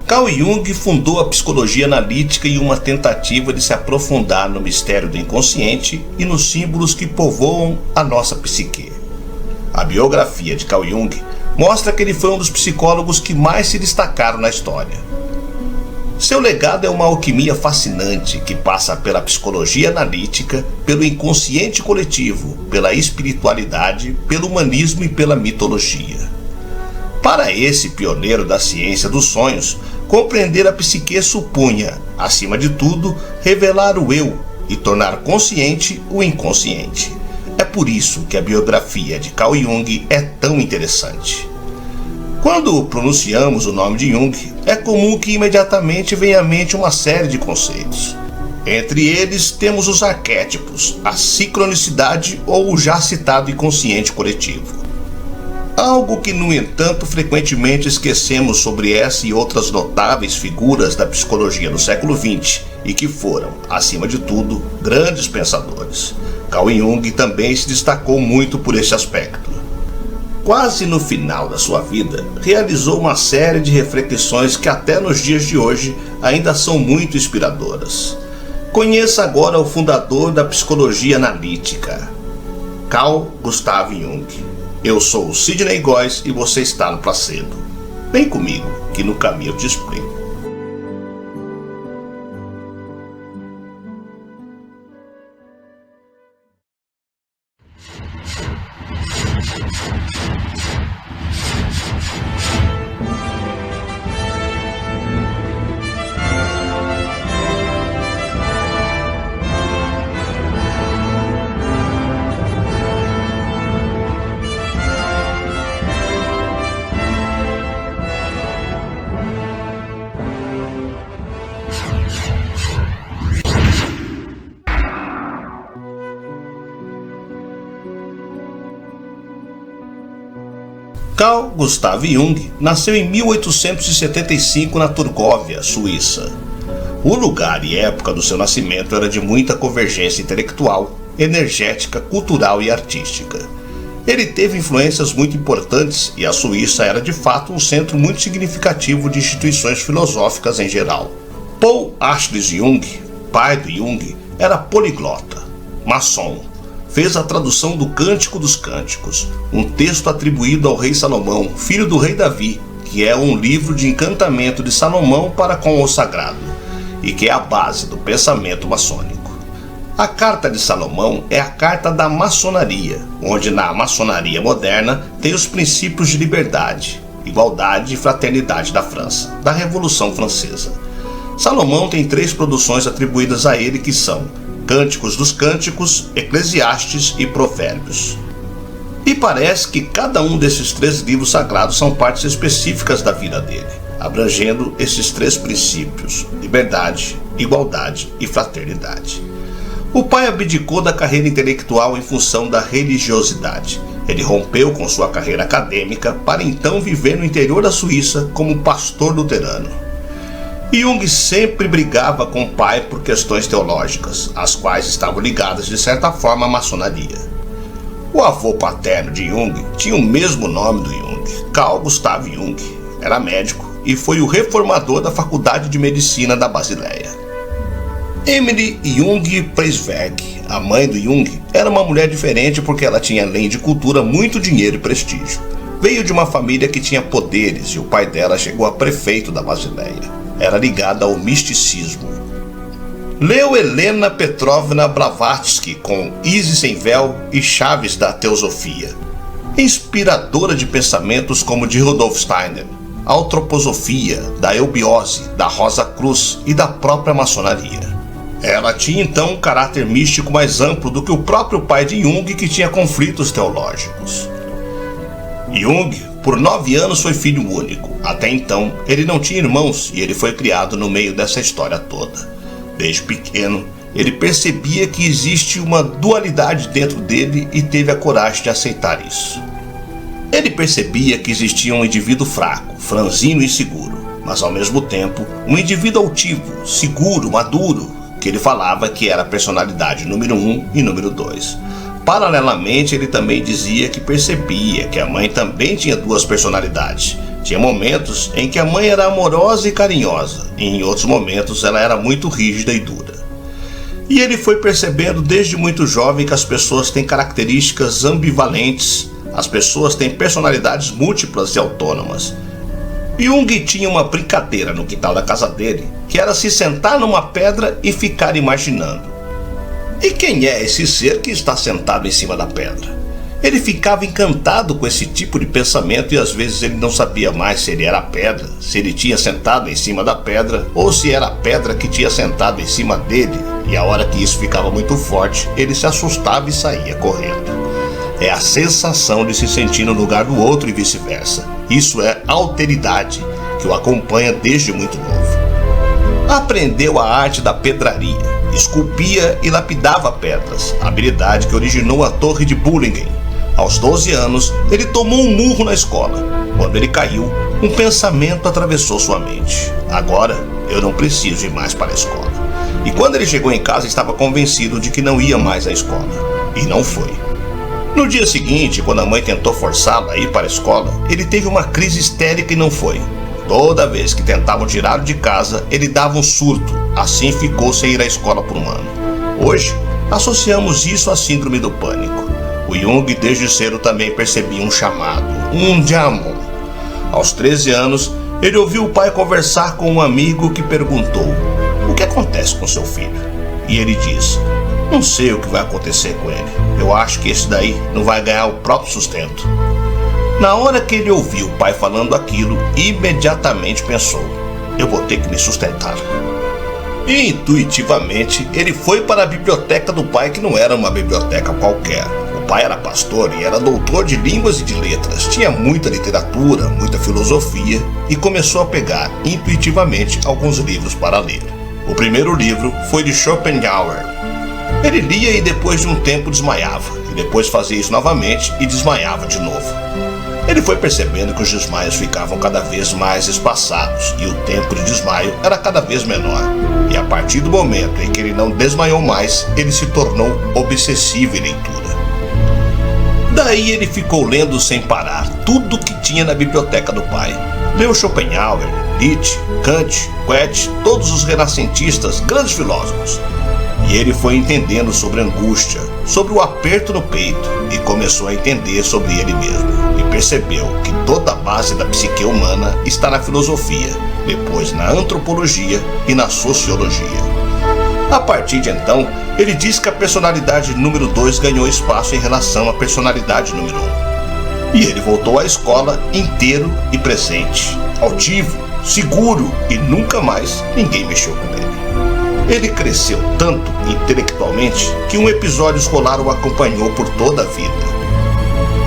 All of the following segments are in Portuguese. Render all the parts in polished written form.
Carl Jung fundou a psicologia analítica em uma tentativa de se aprofundar no mistério do inconsciente e nos símbolos que povoam a nossa psique. A biografia de Carl Jung mostra que ele foi um dos psicólogos que mais se destacaram na história. Seu legado é uma alquimia fascinante que passa pela psicologia analítica, pelo inconsciente coletivo, pela espiritualidade, pelo humanismo e pela mitologia. Para esse pioneiro da ciência dos sonhos, compreender a psique supunha, acima de tudo, revelar o eu e tornar consciente o inconsciente. É por isso que a biografia de Carl Jung é tão interessante. Quando pronunciamos o nome de Jung, é comum que imediatamente venha à mente uma série de conceitos. Entre eles temos os arquétipos, a sincronicidade ou o já citado inconsciente coletivo. Algo que, no entanto, frequentemente esquecemos sobre essa e outras notáveis figuras da psicologia no século XX e que foram, acima de tudo, grandes pensadores. Carl Jung também se destacou muito por esse aspecto. Quase no final da sua vida, realizou uma série de reflexões que até nos dias de hoje ainda são muito inspiradoras. Conheça agora o fundador da psicologia analítica, Carl Gustav Jung. Eu sou o Sidney Góes e você está no Placebo. Vem comigo, que no caminho eu te explico. Carl Gustav Jung nasceu em 1875 na Turgóvia, Suíça. O lugar e época do seu nascimento era de muita convergência intelectual, energética, cultural e artística. Ele teve influências muito importantes e a Suíça era de fato um centro muito significativo de instituições filosóficas em geral. Paul Achilles Jung, pai do Jung, era poliglota, maçom. Fez a tradução do Cântico dos Cânticos, um texto atribuído ao rei Salomão, filho do rei Davi, que é um livro de encantamento de Salomão para com o sagrado, e que é a base do pensamento maçônico. A Carta de Salomão é a carta da maçonaria, onde na maçonaria moderna tem os princípios de liberdade, igualdade e fraternidade da França, da Revolução Francesa. Salomão tem 3 produções atribuídas a ele que são Cânticos dos Cânticos, Eclesiastes e Provérbios. E parece que cada um desses 3 livros sagrados são partes específicas da vida dele, abrangendo esses 3 princípios: liberdade, igualdade e fraternidade. O pai abdicou da carreira intelectual em função da religiosidade. Ele rompeu com sua carreira acadêmica para então viver no interior da Suíça como pastor luterano. Jung sempre brigava com o pai por questões teológicas, as quais estavam ligadas de certa forma à maçonaria. O avô paterno de Jung tinha o mesmo nome do Jung, Carl Gustav Jung. Era médico e foi o reformador da Faculdade de Medicina da Basileia. Emily Jung Preisberg, a mãe do Jung, era uma mulher diferente porque ela tinha, além de cultura, muito dinheiro e prestígio. Veio de uma família que tinha poderes e o pai dela chegou a prefeito da Basileia. Era ligada ao misticismo. Leu Helena Petrovna Blavatsky com Isis sem Véu e Chaves da Teosofia. Inspiradora de pensamentos como de Rudolf Steiner, a antroposofia, da eubiose, da Rosa Cruz e da própria maçonaria. Ela tinha então um caráter místico mais amplo do que o próprio pai de Jung, que tinha conflitos teológicos. Jung, por 9 anos, foi filho único. Até então, ele não tinha irmãos e ele foi criado no meio dessa história toda. Desde pequeno, ele percebia que existe uma dualidade dentro dele e teve a coragem de aceitar isso. Ele percebia que existia um indivíduo fraco, franzino e seguro, mas ao mesmo tempo, um indivíduo altivo, seguro, maduro, que ele falava que era a personalidade número 1 e número 2. Paralelamente, ele também dizia que percebia que a mãe também tinha 2 personalidades. Tinha momentos em que a mãe era amorosa e carinhosa, e em outros momentos ela era muito rígida e dura. E ele foi percebendo desde muito jovem que as pessoas têm características ambivalentes, as pessoas têm personalidades múltiplas e autônomas. Jung tinha uma brincadeira no quintal da casa dele, que era se sentar numa pedra e ficar imaginando. E quem é esse ser que está sentado em cima da pedra? Ele ficava encantado com esse tipo de pensamento e às vezes ele não sabia mais se ele era a pedra, se ele tinha sentado em cima da pedra ou se era a pedra que tinha sentado em cima dele. E a hora que isso ficava muito forte, ele se assustava e saía correndo. É a sensação de se sentir no lugar do outro e vice-versa. Isso é alteridade que o acompanha desde muito novo. Aprendeu a arte da pedraria, esculpia e lapidava pedras, habilidade que originou a Torre de Bullingen. Aos 12 anos, ele tomou um murro na escola. Quando ele caiu, um pensamento atravessou sua mente. Agora, eu não preciso ir mais para a escola. E quando ele chegou em casa, estava convencido de que não ia mais à escola. E não foi. No dia seguinte, quando a mãe tentou forçá-lo a ir para a escola, ele teve uma crise histérica e não foi. Toda vez que tentavam tirá-lo de casa, ele dava um surto. Assim ficou sem ir à escola por um ano. Hoje, associamos isso à síndrome do pânico. O Jung desde cedo também percebia um chamado, um diamond. Aos 13 anos, ele ouviu o pai conversar com um amigo que perguntou: "O que acontece com seu filho?" E ele disse: "Não sei o que vai acontecer com ele. Eu acho que esse daí não vai ganhar o próprio sustento." Na hora que ele ouviu o pai falando aquilo, imediatamente pensou: "Eu vou ter que me sustentar." E intuitivamente, ele foi para a biblioteca do pai, que não era uma biblioteca qualquer. O pai era pastor e era doutor de línguas e de letras. Tinha muita literatura, muita filosofia e começou a pegar intuitivamente alguns livros para ler. O primeiro livro foi de Schopenhauer. Ele lia e depois de um tempo desmaiava, e depois fazia isso novamente e desmaiava de novo. Ele foi percebendo que os desmaios ficavam cada vez mais espaçados e o tempo de desmaio era cada vez menor. E a partir do momento em que ele não desmaiou mais, ele se tornou obsessivo em leitura. Daí ele ficou lendo sem parar tudo o que tinha na biblioteca do pai. Leu Schopenhauer, Nietzsche, Kant, Goethe, todos os renascentistas, grandes filósofos. E ele foi entendendo sobre angústia, sobre o aperto no peito e começou a entender sobre ele mesmo. E percebeu que toda a base da psique humana está na filosofia, depois na antropologia e na sociologia. A partir de então, ele diz que a personalidade número 2 ganhou espaço em relação à personalidade número 1. E ele voltou à escola inteiro e presente, altivo, seguro e nunca mais ninguém mexeu com ele. Ele cresceu tanto intelectualmente que um episódio escolar o acompanhou por toda a vida.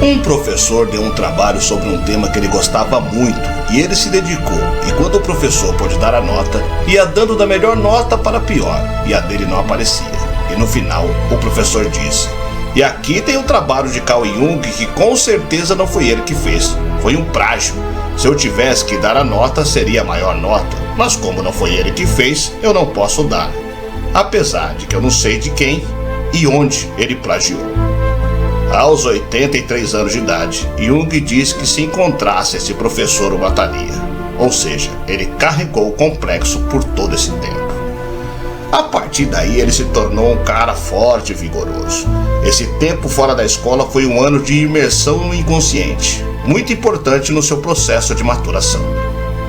Um professor deu um trabalho sobre um tema que ele gostava muito e ele se dedicou, e quando o professor pôde dar a nota, ia dando da melhor nota para a pior, e a dele não aparecia. E no final, o professor disse: "E aqui tem o trabalho de Carl Jung que com certeza não foi ele que fez, foi um plágio. Se eu tivesse que dar a nota, seria a maior nota, mas como não foi ele que fez, eu não posso dar. Apesar de que eu não sei de quem e onde ele plagiou." Aos 83 anos de idade, Jung diz que se encontrasse esse professor o mataria. Ou seja, ele carregou o complexo por todo esse tempo. A partir daí ele se tornou um cara forte e vigoroso. Esse tempo fora da escola foi um ano de imersão no inconsciente, muito importante no seu processo de maturação.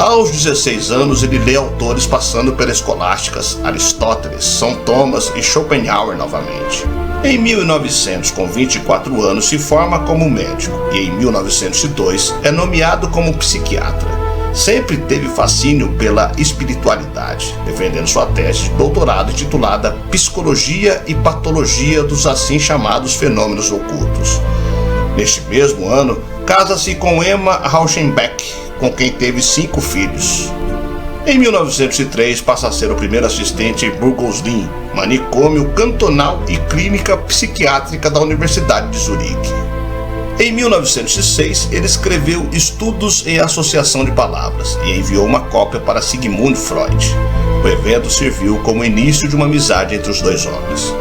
Aos 16 anos ele lê autores passando pelas escolásticas, Aristóteles, São Tomás e Schopenhauer novamente. Em 1900, com 24 anos, se forma como médico e em 1902 é nomeado como psiquiatra. Sempre teve fascínio pela espiritualidade, defendendo sua tese de doutorado intitulada Psicologia e Patologia dos assim chamados fenômenos ocultos. Neste mesmo ano, casa-se com Emma Rauschenbeck, com quem teve 5 filhos. Em 1903, passa a ser o primeiro assistente em Burgosdorf, manicômio cantonal e clínica psiquiátrica da Universidade de Zurique. Em 1906, ele escreveu Estudos em Associação de Palavras e enviou uma cópia para Sigmund Freud. O evento serviu como início de uma amizade entre os dois homens.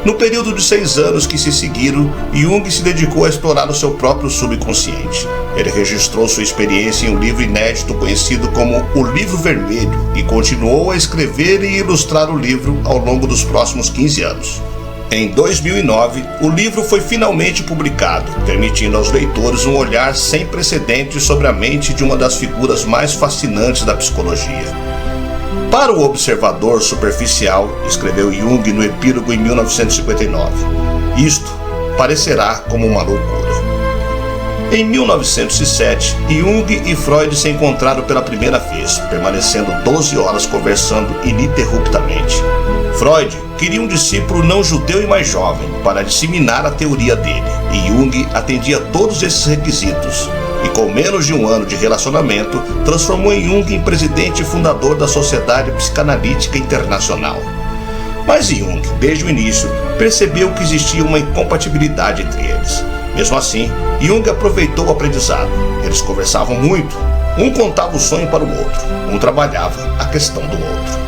No período de 6 anos que se seguiram, Jung se dedicou a explorar o seu próprio subconsciente. Ele registrou sua experiência em um livro inédito conhecido como O Livro Vermelho e continuou a escrever e ilustrar o livro ao longo dos próximos 15 anos. Em 2009, o livro foi finalmente publicado, permitindo aos leitores um olhar sem precedentes sobre a mente de uma das figuras mais fascinantes da psicologia. Para o observador superficial, escreveu Jung no epílogo em 1959, isto parecerá como uma loucura. Em 1907, Jung e Freud se encontraram pela primeira vez, permanecendo 12 horas conversando ininterruptamente. Freud queria um discípulo não judeu e mais jovem para disseminar a teoria dele, e Jung atendia todos esses requisitos. E com menos de um ano de relacionamento, transformou Jung em presidente e fundador da Sociedade Psicanalítica Internacional. Mas Jung, desde o início, percebeu que existia uma incompatibilidade entre eles. Mesmo assim, Jung aproveitou o aprendizado. Eles conversavam muito, um contava o sonho para o outro, um trabalhava a questão do outro.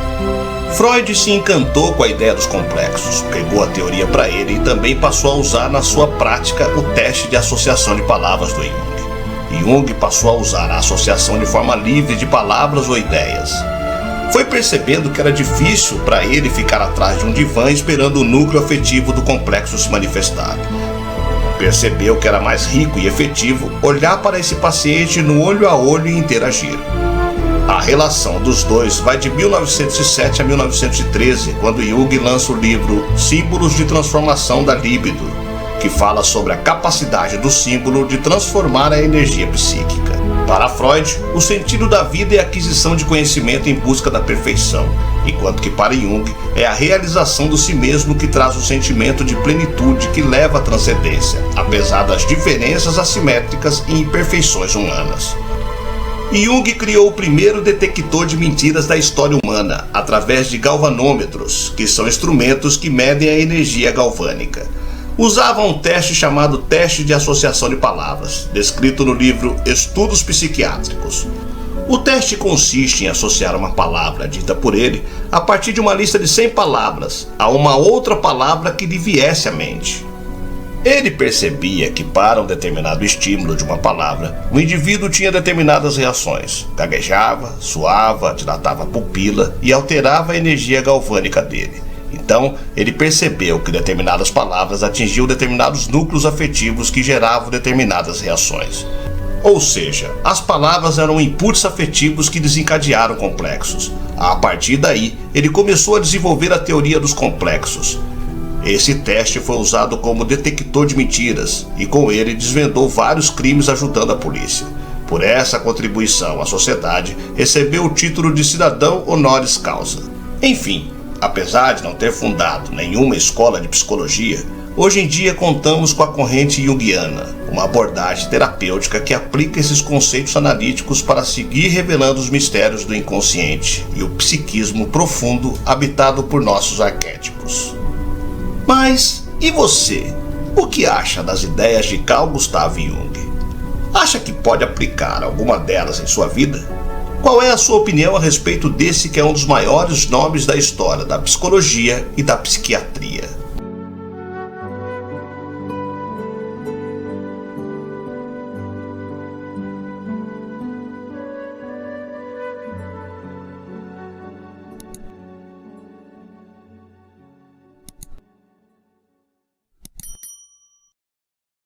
Freud se encantou com a ideia dos complexos, pegou a teoria para ele e também passou a usar na sua prática o teste de associação de palavras do Jung. Jung passou a usar a associação de forma livre de palavras ou ideias. Foi percebendo que era difícil para ele ficar atrás de um divã esperando o núcleo afetivo do complexo se manifestar. Percebeu que era mais rico e efetivo olhar para esse paciente no olho a olho e interagir. A relação dos dois vai de 1907 a 1913, quando Jung lança o livro Símbolos de Transformação da Libido, que fala sobre a capacidade do símbolo de transformar a energia psíquica. Para Freud, o sentido da vida é a aquisição de conhecimento em busca da perfeição, enquanto que para Jung é a realização do si mesmo que traz o sentimento de plenitude que leva à transcendência, apesar das diferenças assimétricas e imperfeições humanas. Jung criou o primeiro detector de mentiras da história humana, através de galvanômetros, que são instrumentos que medem a energia galvânica. Usava um teste chamado teste de associação de palavras, descrito no livro Estudos Psiquiátricos. O teste consiste em associar uma palavra dita por ele a partir de uma lista de 100 palavras a uma outra palavra que lhe viesse à mente. Ele percebia que para um determinado estímulo de uma palavra, o indivíduo tinha determinadas reações, gaguejava, suava, dilatava a pupila e alterava a energia galvânica dele. Então, ele percebeu que determinadas palavras atingiam determinados núcleos afetivos que geravam determinadas reações. Ou seja, as palavras eram inputs afetivos que desencadearam complexos. A partir daí, ele começou a desenvolver a teoria dos complexos. Esse teste foi usado como detector de mentiras e com ele desvendou vários crimes ajudando a polícia. Por essa contribuição à sociedade, recebeu o título de cidadão honoris causa. Enfim, apesar de não ter fundado nenhuma escola de psicologia, hoje em dia contamos com a corrente junguiana, uma abordagem terapêutica que aplica esses conceitos analíticos para seguir revelando os mistérios do inconsciente e o psiquismo profundo habitado por nossos arquétipos. Mas, e você? O que acha das ideias de Carl Gustav Jung? Acha que pode aplicar alguma delas em sua vida? Qual é a sua opinião a respeito desse que é um dos maiores nomes da história da psicologia e da psiquiatria?